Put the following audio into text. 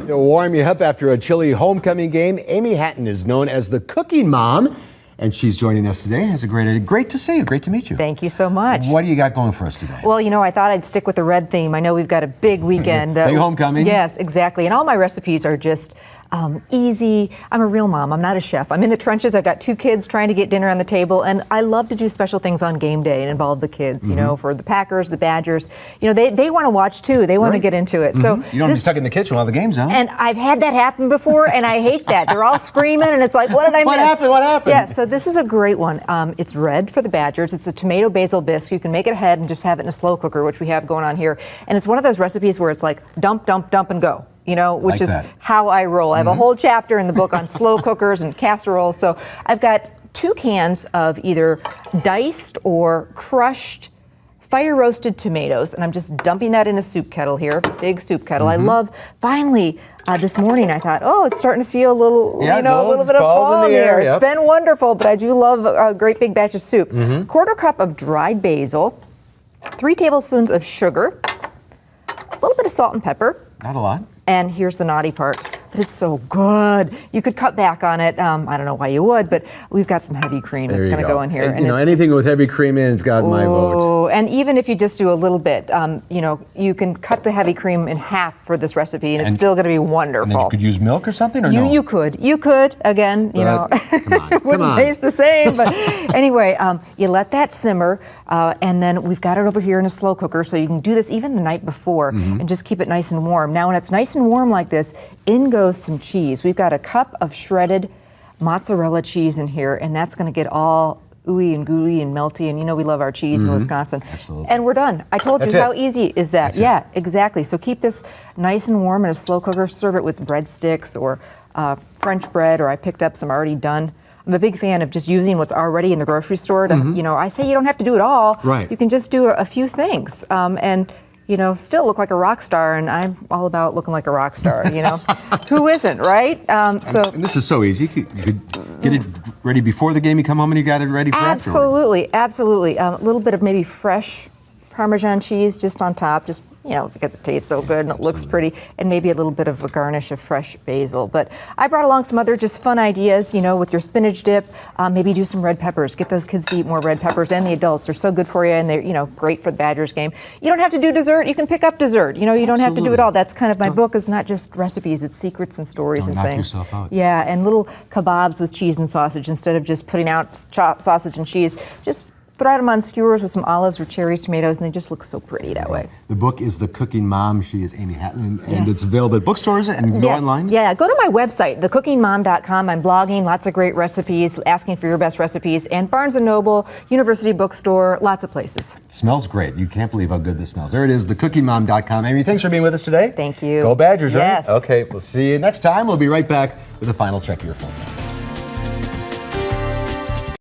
To warm you up after a chilly homecoming game, Amy Hanton is known as the Cooking Mom, and she's joining us today. It's great to see you. Great to meet you. Thank you so much. What do you got going for us today? Well, you know, I thought I'd stick with the red theme. I know we've got a big weekend. Big homecoming. Yes, exactly. And all my recipes are just easy. I'm a real mom. I'm not a chef. I'm in the trenches. I've got 2 kids trying to get dinner on the table, and I love to do special things on game day and involve the kids, you know, for the Packers, the Badgers. You know, they want to watch too. They want to get into it. So you don't be stuck in the kitchen while the game's on. And I've had that happen before, and I hate that. They're all screaming, and it's like, what did I miss? What happened? Yeah, so this is a great one. It's red for the Badgers. It's a tomato basil bisque. You can make it ahead and just have it in a slow cooker, which we have going on here. And it's one of those recipes where it's like dump, dump, dump, and go. You know, which is how I roll. I have a whole chapter in the book on slow cookers and casseroles. So I've got 2 cans of either diced or crushed fire roasted tomatoes, and I'm just dumping that in a soup kettle here, big soup kettle. I love, finally, this morning I thought, oh, it's starting to feel a little, you know, a little bit of fall in the air. It's been wonderful, but I do love a great big batch of soup. 1/4 cup of dried basil, 3 tablespoons of sugar, a little bit of salt and pepper. Not a lot. And here's the naughty part, but it's so good. You could cut back on it. I don't know why you would, but we've got some heavy cream that's going to go in here. And, you know, anything with heavy cream in has got my vote. And even if you just do a little bit, you know, you can cut the heavy cream in half for this recipe, and it's still going to be wonderful. And then you could use milk or something, or no? You could. Again, you know, it wouldn't taste the same. But anyway, you let that simmer, and then we've got it over here in a slow cooker, so you can do this even the night before and just keep it nice and warm. Now, when it's nice and warm like this, in goes some cheese. We've got a cup of shredded mozzarella cheese in here, and that's going to get all ooey and gooey and melty, and you know we love our cheese in Wisconsin. Absolutely. And we're done. I told you, how easy is that? Yeah, exactly. So keep this nice and warm in a slow cooker. Serve it with breadsticks or French bread, or I picked up some already done. I'm a big fan of just using what's already in the grocery store. To, you know, I say you don't have to do it all. Right. You can just do a few things, and you know, still look like a rock star, and I'm all about looking like a rock star, you know. Who isn't, right? And this is so easy. You could get it ready before the game, you come home and you got it ready for afterward. Absolutely. A little bit of maybe fresh Parmesan cheese just on top, just, you know, because it tastes so good and it looks pretty, and maybe a little bit of a garnish of fresh basil. But I brought along some other just fun ideas, you know, with your spinach dip. Maybe do some red peppers. Get those kids to eat more red peppers, and the adults. They're so good for you, and they're, you know, great for the Badgers game. You don't have to do dessert. You can pick up dessert. You know, you don't have to do it all. That's kind of my book. Is not just recipes. It's secrets and stories and things. Knock yourself out. Yeah, and little kebabs with cheese and sausage instead of just putting out chopped sausage and cheese. Just throw them on skewers with some olives or cherries, tomatoes, and they just look so pretty that way. The book is The Cooking Mom. She is Amy Hanton, and it's available at bookstores and go online? Yeah, go to my website, thecookingmom.com. I'm blogging, lots of great recipes, asking for your best recipes, and Barnes & Noble, University Bookstore, lots of places. It smells great. You can't believe how good this smells. There it is, thecookingmom.com. Amy, thanks for being with us today. Thank you. Go Badgers, right? Yes. Okay, we'll see you next time. We'll be right back with a final check of your phone.